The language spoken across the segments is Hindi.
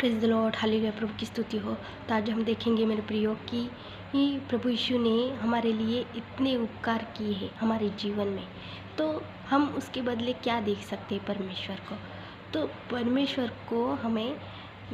प्रेज़ द लॉर्ड, हालेलुया, प्रभु की स्तुति हो। तो आज हम देखेंगे मेरे प्रियो कि प्रभु यीशु ने हमारे लिए इतने उपकार किए हैं हमारे जीवन में, तो हम उसके बदले क्या देख सकते हैं परमेश्वर को। तो परमेश्वर को हमें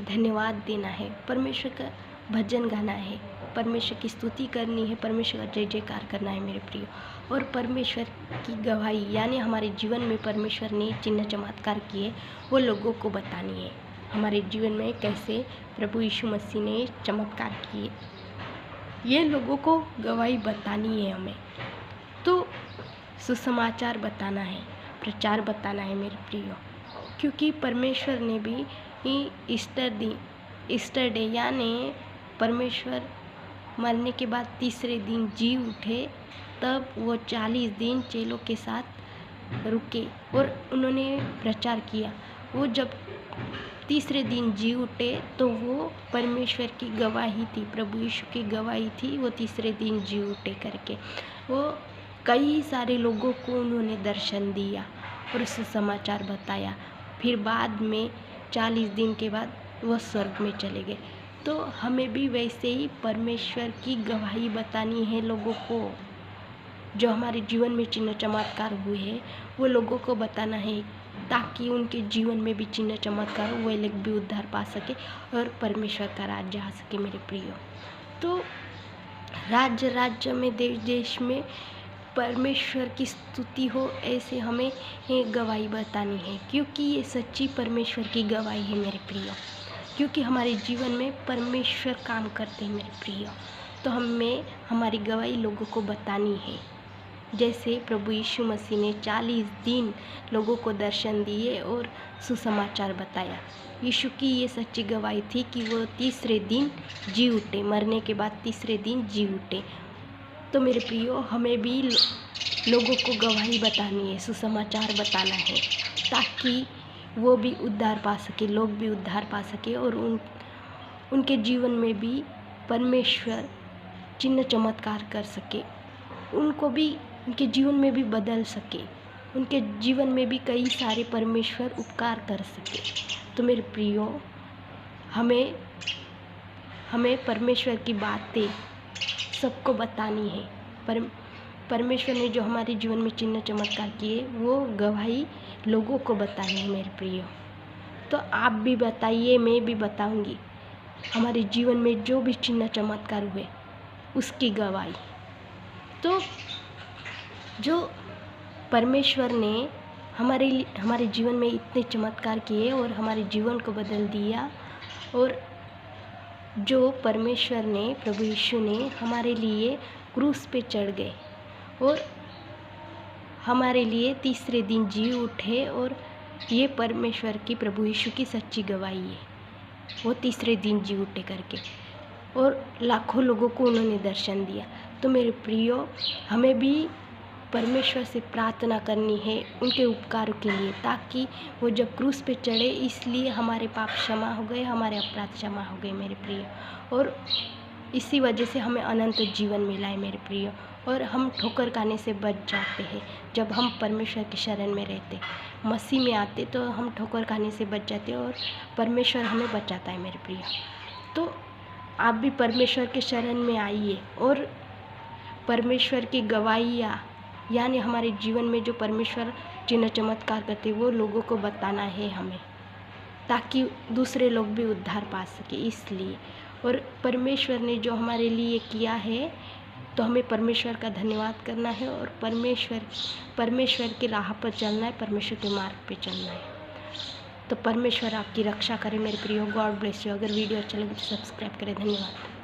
धन्यवाद देना है, परमेश्वर का भजन गाना है, परमेश्वर की स्तुति करनी है, परमेश्वर का जय जयकार करना है मेरे प्रियो। और परमेश्वर की गवाही यानी हमारे जीवन में परमेश्वर ने चिन्ह चमत्कार किए वो लोगों को बतानी है। हमारे जीवन में कैसे प्रभु यीशु मसीह ने चमत्कार किए ये लोगों को गवाही बतानी है हमें। तो सुसमाचार बताना है, प्रचार बताना है मेरे प्रियो, क्योंकि परमेश्वर ने भी ईस्टर डे यानी परमेश्वर मरने के बाद तीसरे दिन जी उठे, तब वो 40 दिन चेलों के साथ रुके और उन्होंने प्रचार किया। वो जब तीसरे दिन जी उठे तो वो परमेश्वर की गवाही थी, प्रभु यीशु की गवाही थी। वो तीसरे दिन जी उठे करके वो कई सारे लोगों को उन्होंने दर्शन दिया और सुसमाचार बताया। फिर बाद में 40 दिन के बाद वो स्वर्ग में चले गए। तो हमें भी वैसे ही परमेश्वर की गवाही बतानी है लोगों को। जो हमारे जीवन में चिन्ह चमत्कार हुए हैं वो लोगों को बताना है, ताकि उनके जीवन में भी चिन्ह चमत्कार वो लोग भी उद्धार पा सके और परमेश्वर का राज्य आ सके मेरे प्रियो। तो राज्य राज्य में देश देश में परमेश्वर की स्तुति हो, ऐसे हमें गवाही बतानी है, क्योंकि ये सच्ची परमेश्वर की गवाही है मेरे प्रियो। क्योंकि हमारे जीवन में परमेश्वर काम करते हैं मेरे प्रियो, तो हमें हमारी गवाही लोगों को बतानी है। जैसे प्रभु यीशु मसीह ने 40 दिन लोगों को दर्शन दिए और सुसमाचार बताया। यीशु की ये सच्ची गवाही थी कि वो तीसरे दिन जी उठे, मरने के बाद तीसरे दिन जी उठे। तो मेरे प्रियो, हमें भी लोगों को गवाही बतानी है, सुसमाचार बताना है, ताकि वो भी उद्धार पा सके, लोग भी उद्धार पा सके और उनके जीवन में भी परमेश्वर चिन्ह चमत्कार कर सके, उनको भी उनके जीवन में भी बदल सके, उनके जीवन में भी कई सारे परमेश्वर उपकार कर सके। तो मेरे प्रियो, हमें परमेश्वर की बातें सबको बतानी है। परमेश्वर ने जो हमारे जीवन में चिन्ह चमत्कार किए वो गवाही लोगों को बतानी है मेरे प्रियो। तो आप भी बताइए, मैं भी बताऊंगी हमारे जीवन में जो भी चिन्ह चमत्कार हुए उसकी गवाही। तो जो परमेश्वर ने हमारे जीवन में इतने चमत्कार किए और हमारे जीवन को बदल दिया, और जो परमेश्वर ने प्रभु यीशु ने हमारे लिए क्रूस पे चढ़ गए और हमारे लिए तीसरे दिन जी उठे, और ये परमेश्वर की प्रभु यीशु की सच्ची गवाही है। वो तीसरे दिन जी उठे करके और लाखों लोगों को उन्होंने दर्शन दिया। तो मेरे प्रियो, हमें भी परमेश्वर से प्रार्थना करनी है उनके उपकारों के लिए, ताकि वो जब क्रूस पे चढ़े इसलिए हमारे पाप क्षमा हो गए, हमारे अपराध क्षमा हो गए मेरे प्रिय, और इसी वजह से हमें अनंत जीवन मिला है मेरे प्रिय। और हम ठोकर खाने से बच जाते हैं जब हम परमेश्वर की शरण में रहते, मसीह में आते, तो हम ठोकर खाने से बच जाते और परमेश्वर हमें बचाता है मेरे प्रिय। तो आप भी परमेश्वर के शरण में आइए और परमेश्वर की गवाहियाँ यानी हमारे जीवन में जो परमेश्वर चिन्ह चमत्कार करते वो लोगों को बताना है हमें, ताकि दूसरे लोग भी उद्धार पा सके। इसलिए, और परमेश्वर ने जो हमारे लिए किया है तो हमें परमेश्वर का धन्यवाद करना है और परमेश्वर की राह पर चलना है, परमेश्वर के मार्ग पे चलना है। तो परमेश्वर आपकी रक्षा करे मेरे प्रियो। God bless you. अगर वीडियो अच्छा लगे तो सब्सक्राइब करें। धन्यवाद।